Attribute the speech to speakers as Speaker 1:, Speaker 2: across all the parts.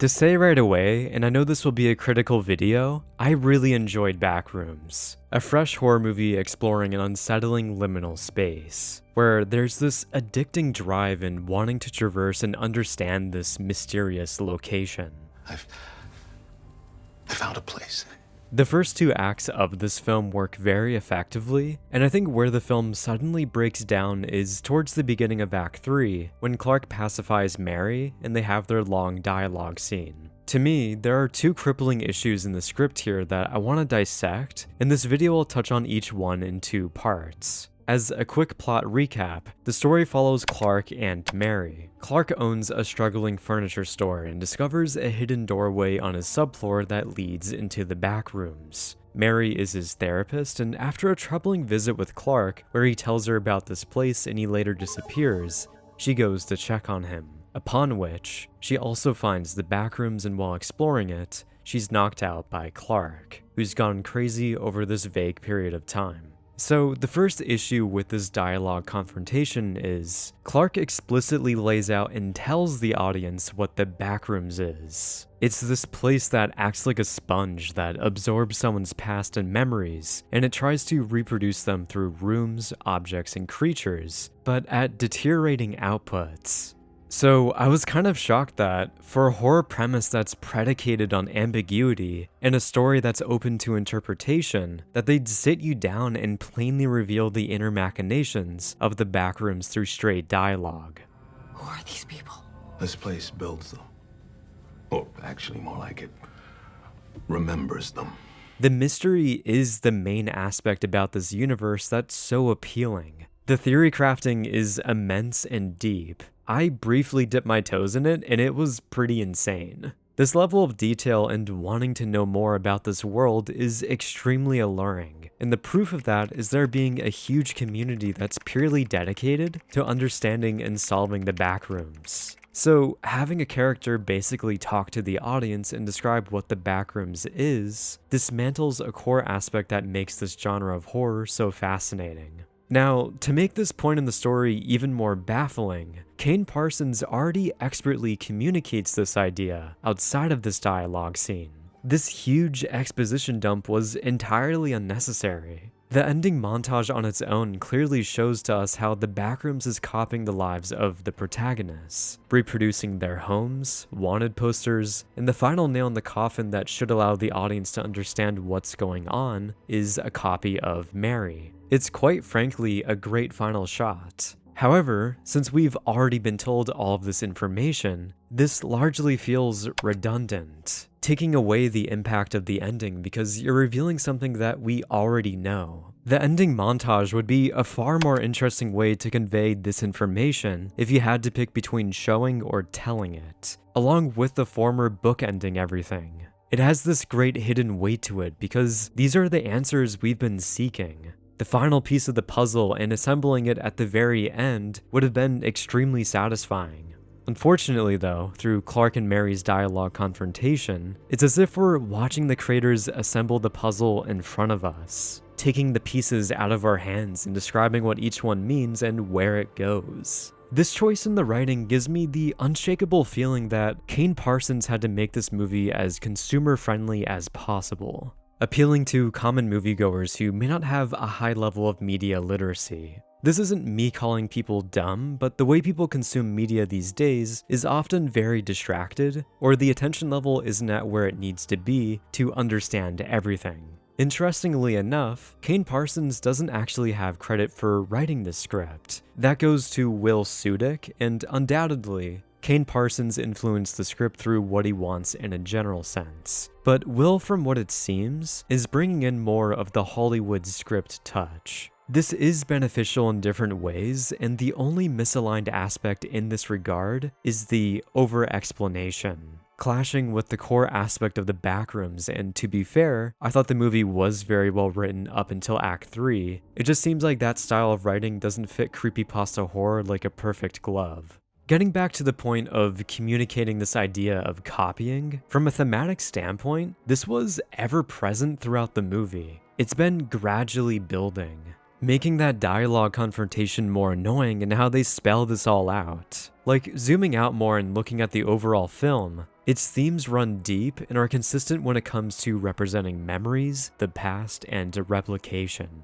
Speaker 1: To say right away, and I know this will be a critical video, I really enjoyed Backrooms, a fresh horror movie exploring an unsettling liminal space, where there's this addicting drive in wanting to traverse and understand this mysterious location.
Speaker 2: I found a place.
Speaker 1: The first two acts of this film work very effectively, and I think where the film suddenly breaks down is towards the beginning of Act 3, when Clark pacifies Mary and they have their long dialogue scene. To me, there are two crippling issues in the script here that I want to dissect, and this video will touch on each one in two parts. As a quick plot recap, the story follows Clark and Mary. Clark owns a struggling furniture store and discovers a hidden doorway on his subfloor that leads into the Backrooms. Mary is his therapist, and after a troubling visit with Clark, where he tells her about this place and he later disappears, she goes to check on him. Upon which, she also finds the Backrooms, and while exploring it, she's knocked out by Clark, who's gone crazy over this vague period of time. So the first issue with this dialogue confrontation is Clark explicitly lays out and tells the audience what the Backrooms is. It's this place that acts like a sponge that absorbs someone's past and memories, and it tries to reproduce them through rooms, objects, and creatures, but at deteriorating outputs. So I was kind of shocked that, for a horror premise that's predicated on ambiguity, and a story that's open to interpretation, that they'd sit you down and plainly reveal the inner machinations of the Backrooms through straight dialogue.
Speaker 3: Who are these people?
Speaker 2: This place builds them. Or actually more like it remembers them.
Speaker 1: The mystery is the main aspect about this universe that's so appealing. The theory crafting is immense and deep. I briefly dipped my toes in it, and it was pretty insane. This level of detail and wanting to know more about this world is extremely alluring, and the proof of that is there being a huge community that's purely dedicated to understanding and solving the Backrooms. So having a character basically talk to the audience and describe what the Backrooms is, dismantles a core aspect that makes this genre of horror so fascinating. Now, to make this point in the story even more baffling, Kane Parsons already expertly communicates this idea outside of this dialogue scene. This huge exposition dump was entirely unnecessary. The ending montage on its own clearly shows to us how the Backrooms is copying the lives of the protagonists, reproducing their homes, wanted posters, and the final nail in the coffin that should allow the audience to understand what's going on is a copy of Mary. It's quite frankly a great final shot. However, since we've already been told all of this information, this largely feels redundant, taking away the impact of the ending because you're revealing something that we already know. The ending montage would be a far more interesting way to convey this information if you had to pick between showing or telling it, along with the former bookending everything. It has this great hidden weight to it because these are the answers we've been seeking. The final piece of the puzzle and assembling it at the very end would have been extremely satisfying. Unfortunately though, through Clark and Mary's dialogue confrontation, it's as if we're watching the creators assemble the puzzle in front of us, taking the pieces out of our hands and describing what each one means and where it goes. This choice in the writing gives me the unshakable feeling that Kane Parsons had to make this movie as consumer-friendly as possible, appealing to common moviegoers who may not have a high level of media literacy. This isn't me calling people dumb, but the way people consume media these days is often very distracted, or the attention level isn't at where it needs to be to understand everything. Interestingly enough, Kane Parsons doesn't actually have credit for writing this script. That goes to Will Sudick, and undoubtedly, Kane Parsons influenced the script through what he wants in a general sense. But Will, from what it seems, is bringing in more of the Hollywood script touch. This is beneficial in different ways, and the only misaligned aspect in this regard is the over-explanation, clashing with the core aspect of the Backrooms, and to be fair, I thought the movie was very well written up until Act 3. It just seems like that style of writing doesn't fit creepypasta horror like a perfect glove. Getting back to the point of communicating this idea of copying, from a thematic standpoint, this was ever present throughout the movie. It's been gradually building, making that dialogue confrontation more annoying and how they spell this all out. Like, zooming out more and looking at the overall film, Its themes run deep and are consistent when it comes to representing memories, the past, and replication.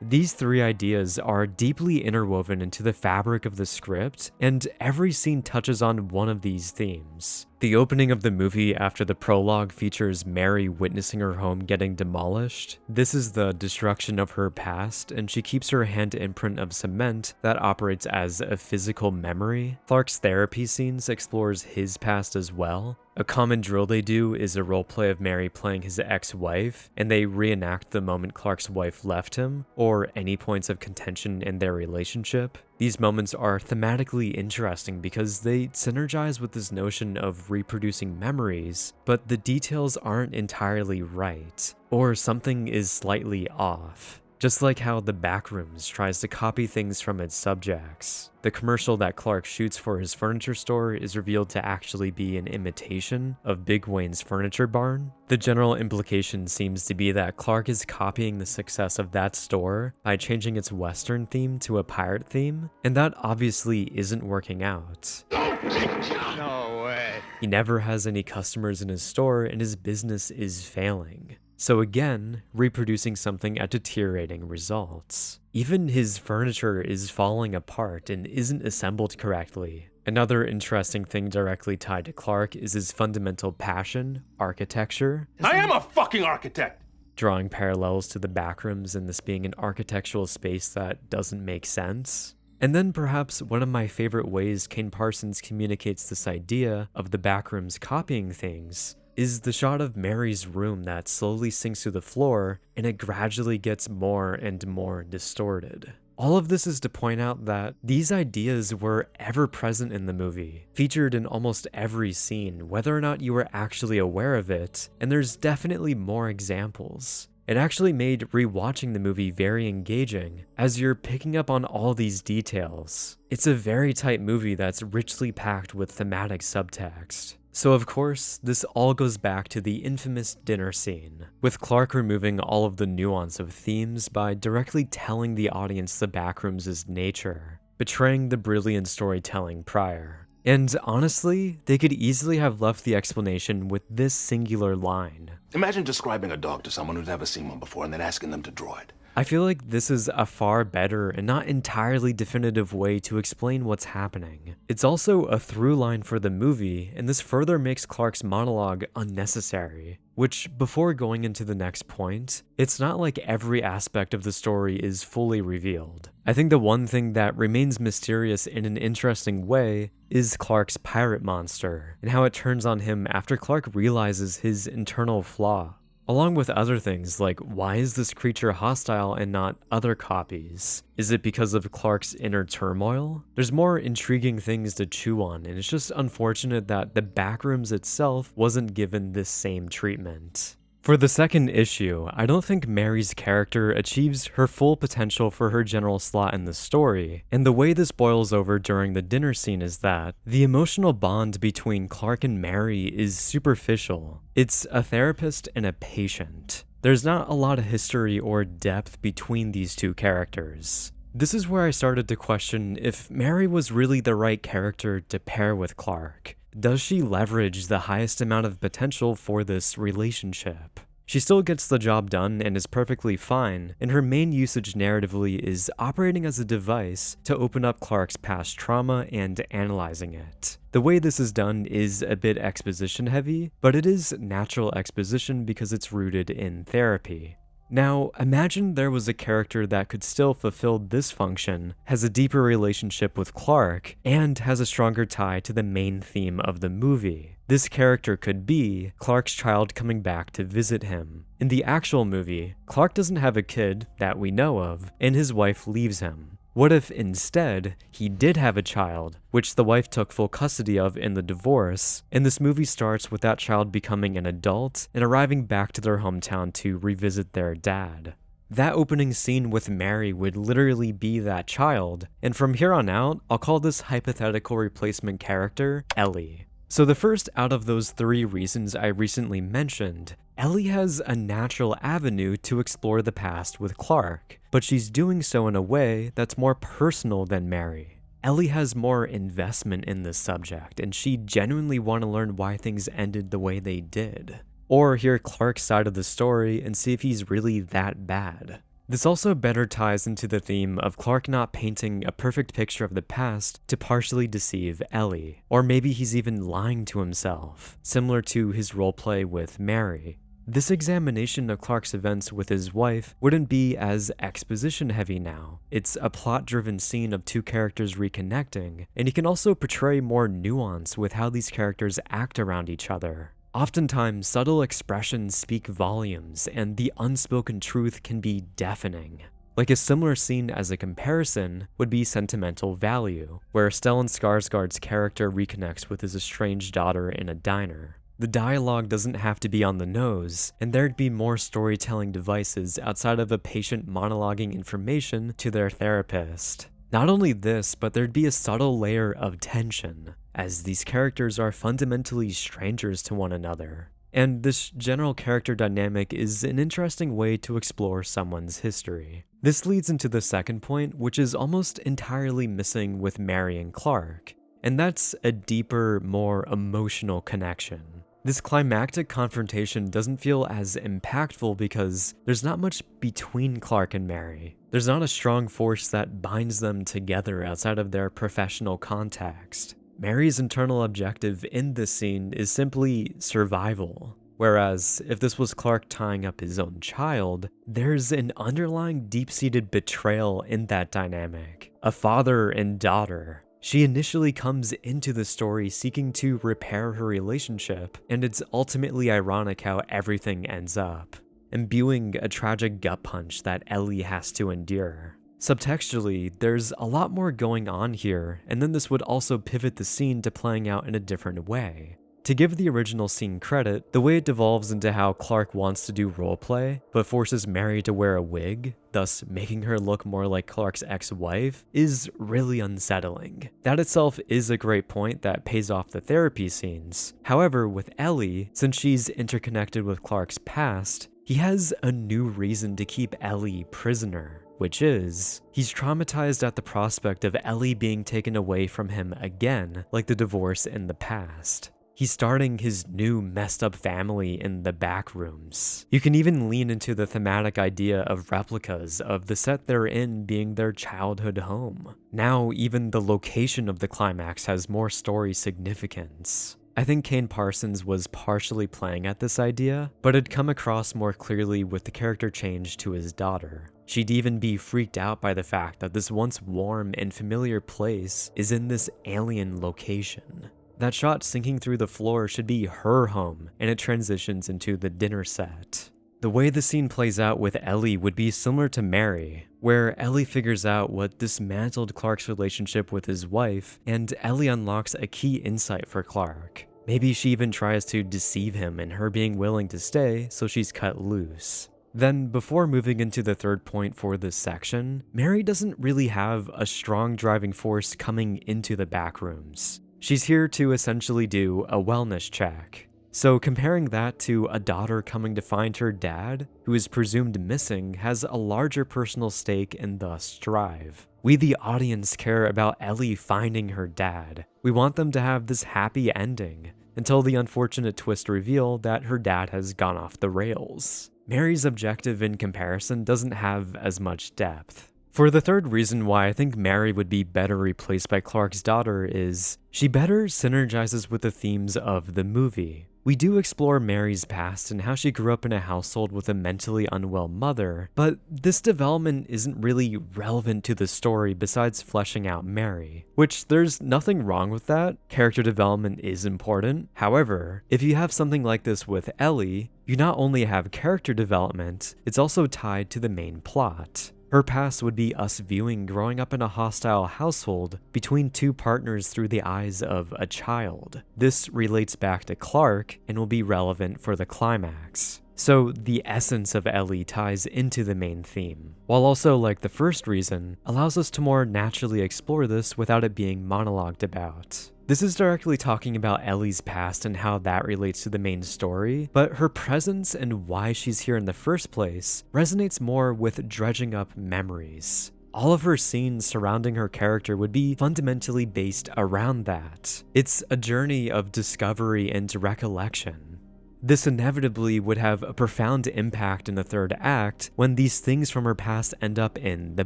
Speaker 1: These three ideas are deeply interwoven into the fabric of the script, and every scene touches on one of these themes. The opening of the movie after the prologue features Mary witnessing her home getting demolished. This is the destruction of her past, and she keeps her hand imprint of cement that operates as a physical memory. Clark's therapy scenes explores his past as well. A common drill they do is a roleplay of Mary playing his ex-wife, and they reenact the moment Clark's wife left him, or any points of contention in their relationship. These moments are thematically interesting because they synergize with this notion of reproducing memories, but the details aren't entirely right, or something is slightly off. Just like how the Backrooms tries to copy things from its subjects. The commercial that Clark shoots for his furniture store is revealed to actually be an imitation of Big Wayne's furniture barn. The general implication seems to be that Clark is copying the success of that store by changing its Western theme to a pirate theme, and that obviously isn't working out.
Speaker 3: No way.
Speaker 1: He never has any customers in his store, and his business is failing. So again, reproducing something at deteriorating results. Even his furniture is falling apart and isn't assembled correctly. Another interesting thing directly tied to Clark is his fundamental passion, architecture.
Speaker 2: I am a fucking architect!
Speaker 1: Drawing parallels to the Backrooms and this being an architectural space that doesn't make sense. And then perhaps one of my favorite ways Kane Parsons communicates this idea of the Backrooms copying things is the shot of Mary's room that slowly sinks to the floor and it gradually gets more and more distorted. All of this is to point out that these ideas were ever present in the movie, featured in almost every scene, whether or not you were actually aware of it, and there's definitely more examples. It actually made rewatching the movie very engaging, as you're picking up on all these details. It's a very tight movie that's richly packed with thematic subtext. So of course, this all goes back to the infamous dinner scene, with Clark removing all of the nuance of themes by directly telling the audience the Backrooms' nature, betraying the brilliant storytelling prior. And honestly, they could easily have left the explanation with this singular line.
Speaker 2: Imagine describing a dog to someone who's never seen one before and then asking them to draw it.
Speaker 1: I feel like this is a far better and not entirely definitive way to explain what's happening. It's also a through line for the movie, and this further makes Clark's monologue unnecessary. Which, before going into the next point, it's not like every aspect of the story is fully revealed. I think the one thing that remains mysterious in an interesting way is Clark's pirate monster, and how it turns on him after Clark realizes his internal flaw. Along with other things like, why is this creature hostile and not other copies? Is it because of Clark's inner turmoil? There's more intriguing things to chew on, and it's just unfortunate that the Backrooms itself wasn't given this same treatment. For the second issue, I don't think Mary's character achieves her full potential for her general slot in the story, and the way this boils over during the dinner scene is that the emotional bond between Clark and Mary is superficial. It's a therapist and a patient. There's not a lot of history or depth between these two characters. This is where I started to question if Mary was really the right character to pair with Clark. Does she leverage the highest amount of potential for this relationship? She still gets the job done and is perfectly fine, and her main usage narratively is operating as a device to open up Clark's past trauma and analyzing it. The way this is done is a bit exposition heavy, but it is natural exposition because it's rooted in therapy. Now, imagine there was a character that could still fulfill this function, has a deeper relationship with Clark, and has a stronger tie to the main theme of the movie. This character could be Clark's child coming back to visit him. In the actual movie, Clark doesn't have a kid that we know of, and his wife leaves him. What if instead, he did have a child, which the wife took full custody of in the divorce, and this movie starts with that child becoming an adult and arriving back to their hometown to revisit their dad? That opening scene with Mary would literally be that child, and from here on out, I'll call this hypothetical replacement character Ellie. So the first out of those three reasons I recently mentioned, Ellie has a natural avenue to explore the past with Clark, but she's doing so in a way that's more personal than Mary. Ellie has more investment in this subject, and she genuinely want to learn why things ended the way they did. Or hear Clark's side of the story and see if he's really that bad. This also better ties into the theme of Clark not painting a perfect picture of the past to partially deceive Ellie. Or maybe he's even lying to himself, similar to his roleplay with Mary. This examination of Clark's events with his wife wouldn't be as exposition heavy now. It's a plot-driven scene of two characters reconnecting, and he can also portray more nuance with how these characters act around each other. Oftentimes, subtle expressions speak volumes, and the unspoken truth can be deafening. Like a similar scene as a comparison would be Sentimental Value, where Stellan Skarsgård's character reconnects with his estranged daughter in a diner. The dialogue doesn't have to be on the nose, and there'd be more storytelling devices outside of a patient monologuing information to their therapist. Not only this, but there'd be a subtle layer of tension, as these characters are fundamentally strangers to one another. And this general character dynamic is an interesting way to explore someone's history. This leads into the second point, which is almost entirely missing with Mary and Clark, and that's a deeper, more emotional connection. This climactic confrontation doesn't feel as impactful because there's not much between Clark and Mary. There's not a strong force that binds them together outside of their professional context. Mary's internal objective in this scene is simply survival. Whereas, if this was Clark tying up his own child, there's an underlying deep-seated betrayal in that dynamic. A father and daughter. She initially comes into the story seeking to repair her relationship, and it's ultimately ironic how everything ends up, imbuing a tragic gut punch that Ellie has to endure. Subtextually, there's a lot more going on here, and then this would also pivot the scene to playing out in a different way. To give the original scene credit, the way it devolves into how Clark wants to do roleplay, but forces Mary to wear a wig, thus making her look more like Clark's ex-wife, is really unsettling. That itself is a great point that pays off the therapy scenes. However, with Ellie, since she's interconnected with Clark's past, he has a new reason to keep Ellie prisoner. Which is, he's traumatized at the prospect of Ellie being taken away from him again, like the divorce in the past. He's starting his new messed up family in the Backrooms. You can even lean into the thematic idea of replicas of the set they're in being their childhood home. Now, even the location of the climax has more story significance. I think Kane Parsons was partially playing at this idea, but it'd come across more clearly with the character change to his daughter. She'd even be freaked out by the fact that this once warm and familiar place is in this alien location. That shot sinking through the floor should be her home, and it transitions into the dinner set. The way the scene plays out with Ellie would be similar to Mary, where Ellie figures out what dismantled Clark's relationship with his wife, and Ellie unlocks a key insight for Clark. Maybe she even tries to deceive him in her being willing to stay, so she's cut loose. Then, before moving into the third point for this section, Mary doesn't really have a strong driving force coming into the Backrooms. She's here to essentially do a wellness check. So comparing that to a daughter coming to find her dad, who is presumed missing, has a larger personal stake and thus drive. We the audience care about Ellie finding her dad. We want them to have this happy ending, until the unfortunate twist reveal that her dad has gone off the rails. Mary's objective in comparison doesn't have as much depth. For the third reason why I think Mary would be better replaced by Clark's daughter is, she better synergizes with the themes of the movie. We do explore Mary's past and how she grew up in a household with a mentally unwell mother, but this development isn't really relevant to the story besides fleshing out Mary, which there's nothing wrong with that. Character development is important. However, if you have something like this with Ellie, you not only have character development, it's also tied to the main plot. Her past would be us viewing growing up in a hostile household between two partners through the eyes of a child. This relates back to Clark and will be relevant for the climax. So the essence of Ellie ties into the main theme, while also, like the first reason, allows us to more naturally explore this without it being monologued about. This is directly talking about Ellie's past and how that relates to the main story, but her presence and why she's here in the first place resonates more with dredging up memories. All of her scenes surrounding her character would be fundamentally based around that. It's a journey of discovery and recollection. This inevitably would have a profound impact in the third act when these things from her past end up in the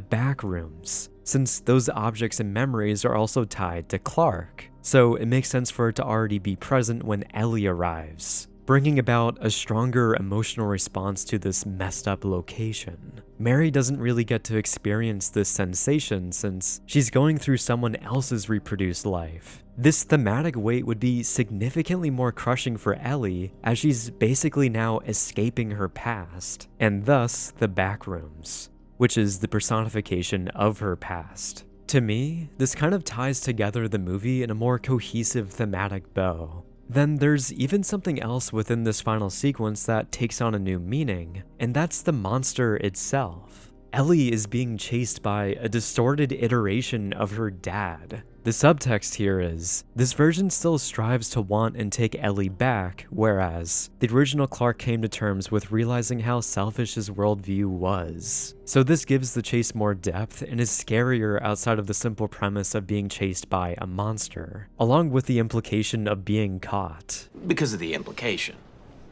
Speaker 1: Backrooms, since those objects and memories are also tied to Clark. So it makes sense for it to already be present when Ellie arrives, bringing about a stronger emotional response to this messed up location. Mary doesn't really get to experience this sensation since she's going through someone else's reproduced life. This thematic weight would be significantly more crushing for Ellie, as she's basically now escaping her past, and thus the Backrooms, which is the personification of her past. To me, this kind of ties together the movie in a more cohesive thematic bow. Then there's even something else within this final sequence that takes on a new meaning, and that's the monster itself. Ellie is being chased by a distorted iteration of her dad. The subtext here is, this version still strives to want and take Ellie back, whereas the original Clark came to terms with realizing how selfish his worldview was. So this gives the chase more depth and is scarier outside of the simple premise of being chased by a monster, along with the implication of being caught.
Speaker 4: Because of the implication.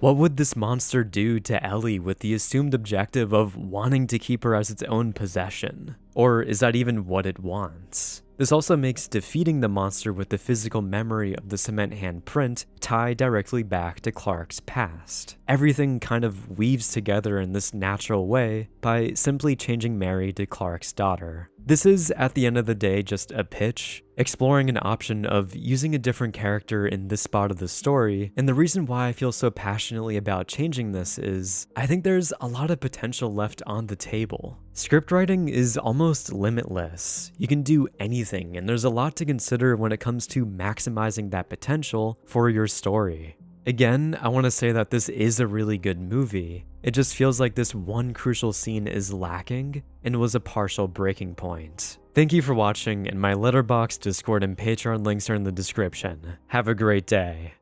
Speaker 1: What would this monster do to Ellie with the assumed objective of wanting to keep her as its own possession? Or is that even what it wants? This also makes defeating the monster with the physical memory of the cement handprint tie directly back to Clark's past. Everything kind of weaves together in this natural way by simply changing Mary to Clark's daughter. This is, at the end of the day, just a pitch, exploring an option of using a different character in this spot of the story, and the reason why I feel so passionately about changing this is, I think there's a lot of potential left on the table. Scriptwriting is almost limitless. You can do anything, and there's a lot to consider when it comes to maximizing that potential for your story. Again, I want to say that this is a really good movie. It just feels like this one crucial scene is lacking and was a partial breaking point. Thank you for watching, and my Letterboxd, Discord, and Patreon links are in the description. Have a great day.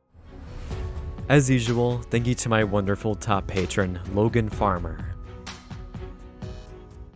Speaker 1: As usual, thank you to my wonderful top patron, Logan Farmer.